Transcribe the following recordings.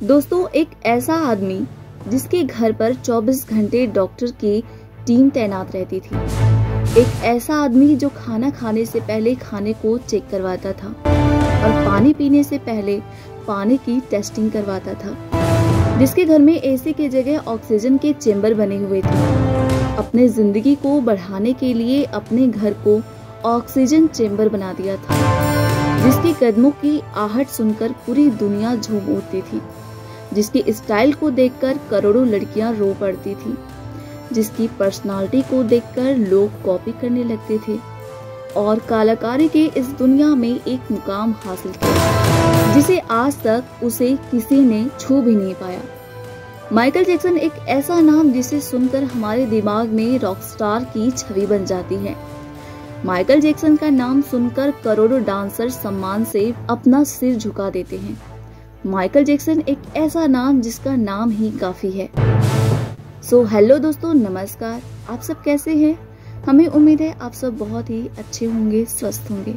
दोस्तों, एक ऐसा आदमी जिसके घर पर 24 घंटे डॉक्टर की टीम तैनात रहती थी। एक ऐसा आदमी जो खाना खाने से पहले खाने को चेक करवाता था और पानी पीने से पहले पानी की टेस्टिंग करवाता था। जिसके घर में एसी की जगह ऑक्सीजन के चेंबर बने हुए थे। अपने जिंदगी को बढ़ाने के लिए अपने घर को ऑक्सीजन चेंबर बना दिया था। जिसके कदमों की आहट सुनकर पूरी दुनिया झूम उठती थी। जिसकी स्टाइल को देखकर करोड़ों लड़कियां रो पड़ती थी। जिसकी पर्सनालिटी को देखकर लोग कॉपी करने लगते थे और कलाकारी के इस दुनिया में एक मुकाम हासिल किया जिसे आज तक उसे किसी ने छू भी नहीं पाया। माइकल जैक्सन एक ऐसा नाम जिसे सुनकर हमारे दिमाग में रॉकस्टार की छवि बन जाती है। माइकल जैक्सन का नाम सुनकर करोड़ों डांसर सम्मान से अपना सिर झुका देते हैं। माइकल जैक्सन एक ऐसा नाम जिसका नाम ही काफी है। हेलो दोस्तों, नमस्कार। आप सब कैसे हैं? हमें उम्मीद है आप सब बहुत ही अच्छे होंगे, स्वस्थ होंगे।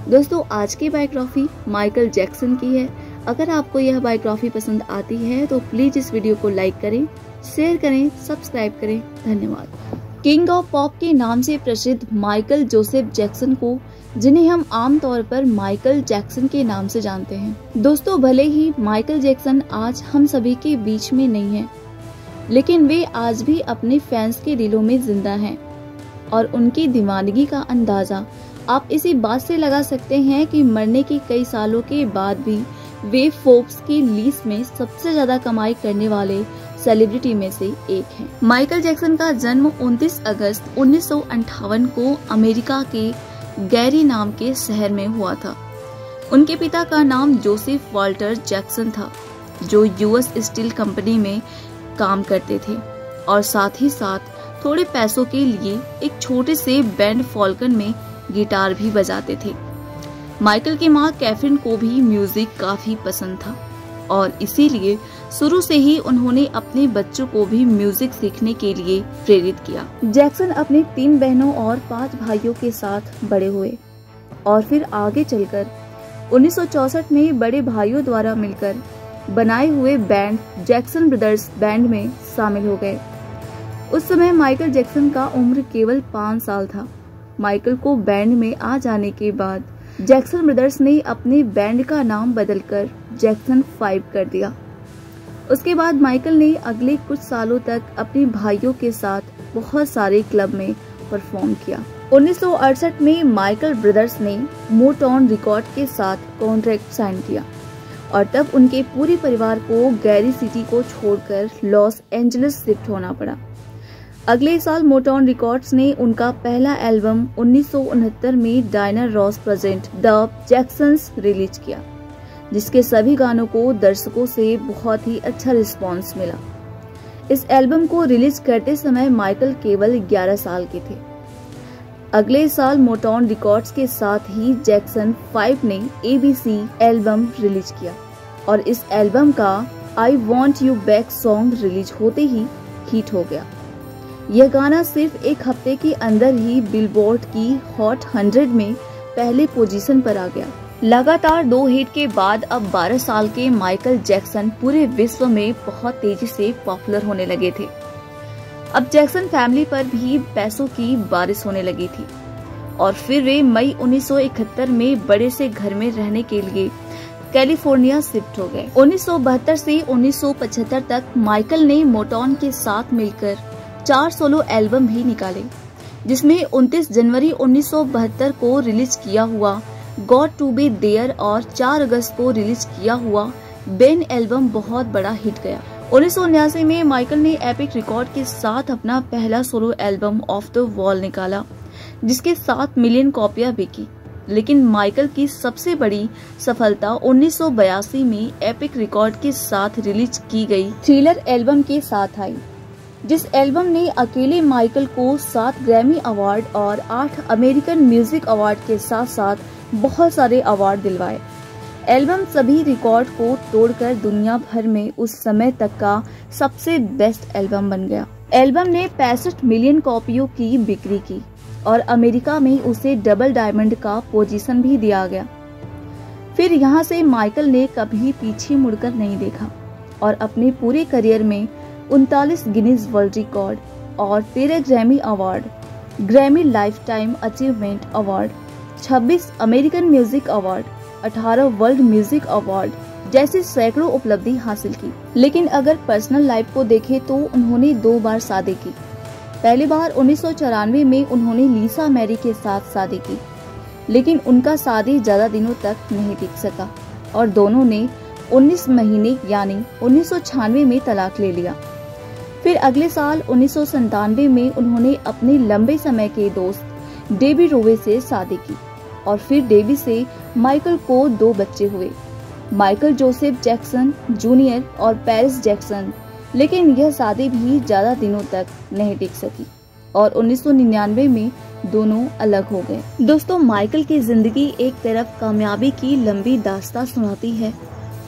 दोस्तों, आज की बायोग्राफी माइकल जैक्सन की है। अगर आपको यह बायोग्राफी पसंद आती है तो प्लीज इस वीडियो को लाइक करें, शेयर करें, सब्सक्राइब करें। धन्यवाद। किंग ऑफ पॉप के नाम से प्रसिद्ध माइकल जोसेफ जैक्सन को, जिन्हें हम आमतौर पर माइकल जैक्सन के नाम से जानते हैं। दोस्तों, भले ही माइकल जैक्सन आज हम सभी के बीच में नहीं है, लेकिन वे आज भी अपने फैंस के दिलों में जिंदा हैं और उनकी दीवानगी का अंदाजा आप इसी बात से लगा सकते हैं कि मरने के कई सालों के बाद भी वे फोर्ब्स की लिस्ट में सबसे ज्यादा कमाई करने वाले सेलिब्रिटी में से एक हैं। माइकल जैक्सन का जन्म 29 अगस्त 1958 को अमेरिका के गैरी नाम के शहर में हुआ था। उनके पिता का नाम जोसेफ वाल्टर जैक्सन था, जो यूएस स्टील कंपनी में काम करते थे और साथ ही साथ थोड़े पैसों के लिए एक छोटे से बैंड फॉल्कन में गिटार भी बजाते थे। माइकल की मां कैफिन को भी म्यूजिक काफी पसंद था और इसीलिए शुरू से ही उन्होंने अपने बच्चों को भी म्यूजिक सीखने के लिए प्रेरित किया। जैक्सन अपनी 3 बहनों और 5 भाइयों के साथ बड़े हुए और फिर आगे चलकर 1964 में बड़े भाइयों द्वारा मिलकर बनाए हुए बैंड जैक्सन ब्रदर्स बैंड में शामिल हो गए। उस समय माइकल जैक्सन का उम्र केवल 5 साल था। माइकल को बैंड में आ जाने के बाद जैक्सन ब्रदर्स ने अपने बैंड का नाम बदलकर जैक्सन 5 कर दिया। उसके बाद माइकल ने अगले कुछ सालों तक अपने भाइयों के साथ बहुत सारे क्लब में परफॉर्म किया। 1968 में माइकल ब्रदर्स ने मोटाउन रिकॉर्ड के साथ कॉन्ट्रैक्ट साइन किया और तब उनके पूरे परिवार को गैरी सिटी को छोड़कर लॉस एंजलिस शिफ्ट होना पड़ा। अगले साल मोटाउन रिकॉर्ड्स ने उनका पहला एल्बम 1969 में Diana Ross present the Jacksons release किया, जिसके सभी गानों को दर्शकों से बहुत ही अच्छा रिस्पांस मिला। इस एल्बम को रिलीज करते समय माइकल केवल 11 साल के थे। अगले साल मोटाउन रिकॉर्ड्स के साथ ही जैक्सन 5 ने ABC एल्बम रिलीज किया और इस एल्बम का I want you back song release होते ही हिट हो गया। यह गाना सिर्फ एक हफ्ते के अंदर ही बिलबोर्ड की हॉट 100 में पहले पोजीशन पर आ गया। लगातार 2 हिट के बाद अब 12 साल के माइकल जैक्सन पूरे विश्व में बहुत तेजी से पॉपुलर होने लगे थे। अब जैक्सन फैमिली पर भी पैसों की बारिश होने लगी थी और फिर वे मई 1971 में बड़े से घर में रहने के लिए कैलिफोर्निया शिफ्ट हो गए। 1972 से 1975 तक माइकल ने मोटाउन के साथ मिलकर 4 सोलो एल्बम भी निकाले, जिसमें 29 जनवरी 1972 को रिलीज किया हुआ गॉट टू बी देयर और 4 अगस्त को रिलीज किया हुआ बेन एल्बम बहुत बड़ा हिट गया। 1979 में माइकल ने एपिक रिकॉर्ड के साथ अपना पहला solo album of the wall निकाला, जिसके 7 मिलियन कॉपियां बिकी। लेकिन माइकल की सबसे बड़ी सफलता 1982 में एपिक रिकॉर्ड के साथ रिलीज की गई थ्रिलर एल्बम के साथ आई, जिस एल्बम ने अकेले माइकल को 7 ग्रैमी अवार्ड और 8 अमेरिकन म्यूजिक अवार्ड के साथ साथ बहुत सारे अवार्ड दिलवाए। एल्बम सभी रिकॉर्ड को तोड़कर दुनिया भर में उस समय तक का सबसे बेस्ट एल्बम बन गया। एल्बम ने 65 मिलियन कॉपियों की बिक्री की और अमेरिका में उसे डबल डायमंड का पोजीशन भी दिया गया। फिर यहाँ से माइकल ने कभी पीछे मुड़कर नहीं देखा और अपने पूरे करियर में 39 गिनीज वर्ल्ड रिकॉर्ड और 13 Grammy award, Grammy life time achievement award, 26 American music award, 18 world music award जैसी सैकड़ों उपलब्धि हासिल की। लेकिन अगर पर्सनल लाइफ को देखें तो उन्होंने 2 बार शादी की। पहली बार 1994 में उन्होंने लीसा मैरी के साथ शादी की, लेकिन उनका शादी ज्यादा दिनों तक नहीं टिक सका और दोनों ने 19 महीने यानी 1996 में तलाक ले लिया। फिर अगले साल 1997 में उन्होंने अपने लंबे समय के दोस्त डेबी रोवे से शादी की और फिर डेबी से माइकल को 2 बच्चे हुए, माइकल जोसेफ जैक्सन जूनियर और पेरिस जैक्सन। लेकिन यह शादी भी ज्यादा दिनों तक नहीं टिक सकी और 1999 में दोनों अलग हो गए। दोस्तों, माइकल की जिंदगी एक तरफ कामयाबी की लंबी दास्तां सुनाती है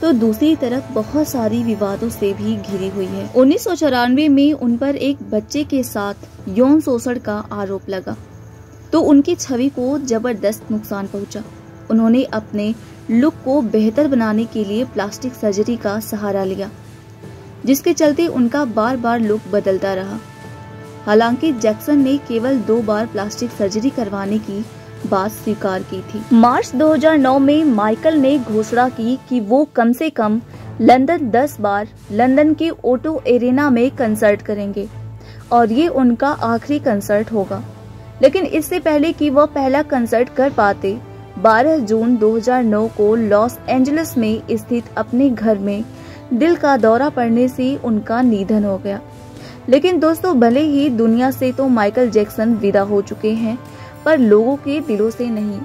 तो दूसरी तरफ बहुत सारी विवादों से भी घिरी हुई है। 1994 में उन पर एक बच्चे के साथ यौन शोषण का आरोप लगा तो उनकी छवि को जबरदस्त नुकसान पहुंचा। उन्होंने अपने लुक को बेहतर बनाने के लिए प्लास्टिक सर्जरी का सहारा लिया, जिसके चलते उनका बार बार लुक बदलता रहा। हालांकि जैक्सन ने केवल 2 बार प्लास्टिक सर्जरी करवाने की बात स्वीकार की थी। मार्च 2009 में माइकल ने घोषणा की कि वो कम से कम लंदन 10 बार लंदन के ओटो एरेना में कंसर्ट करेंगे और ये उनका आखिरी कंसर्ट होगा। लेकिन इससे पहले कि वह पहला कंसर्ट कर पाते, 12 जून 2009 को लॉस एंजलिस में स्थित अपने घर में दिल का दौरा पड़ने से उनका निधन हो गया। लेकिन दोस्तों, भले ही दुनिया से तो माइकल जैक्सन विदा हो चुके हैं, पर लोगों के दिलों से नहीं।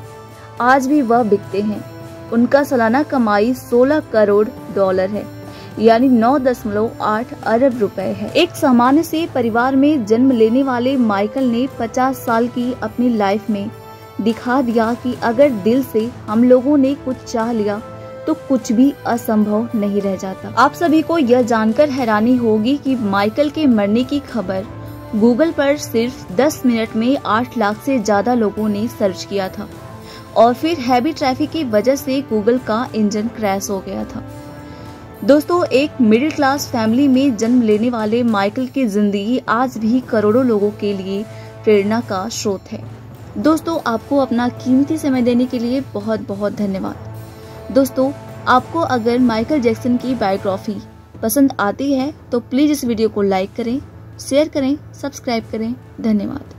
आज भी वह बिकते हैं। उनका सालाना कमाई $16 करोड़ है, यानी 9.8 अरब रुपए है। एक सामान्य से परिवार में जन्म लेने वाले माइकल ने 50 साल की अपनी लाइफ में दिखा दिया कि अगर दिल से हम लोगों ने कुछ चाह लिया तो कुछ भी असंभव नहीं रह जाता। आप सभी को यह जानकर हैरानी होगी कि माइकल के मरने की खबर गूगल पर सिर्फ 10 मिनट में 8 लाख से ज्यादा लोगों ने सर्च किया था और फिर हैवी ट्रैफिक की वजह से गूगल का इंजन क्रैश हो गया था। दोस्तों, एक मिडिल क्लास फैमिली में जन्म लेने वाले माइकल की जिंदगी आज भी करोड़ों लोगों के लिए प्रेरणा का स्रोत है। दोस्तों, आपको अपना कीमती समय देने के लिए बहुत बहुत धन्यवाद। दोस्तों, आपको अगर माइकल जैक्सन की बायोग्राफी पसंद आती है तो प्लीज इस वीडियो को लाइक करें, शेयर करें, सब्सक्राइब करें। धन्यवाद।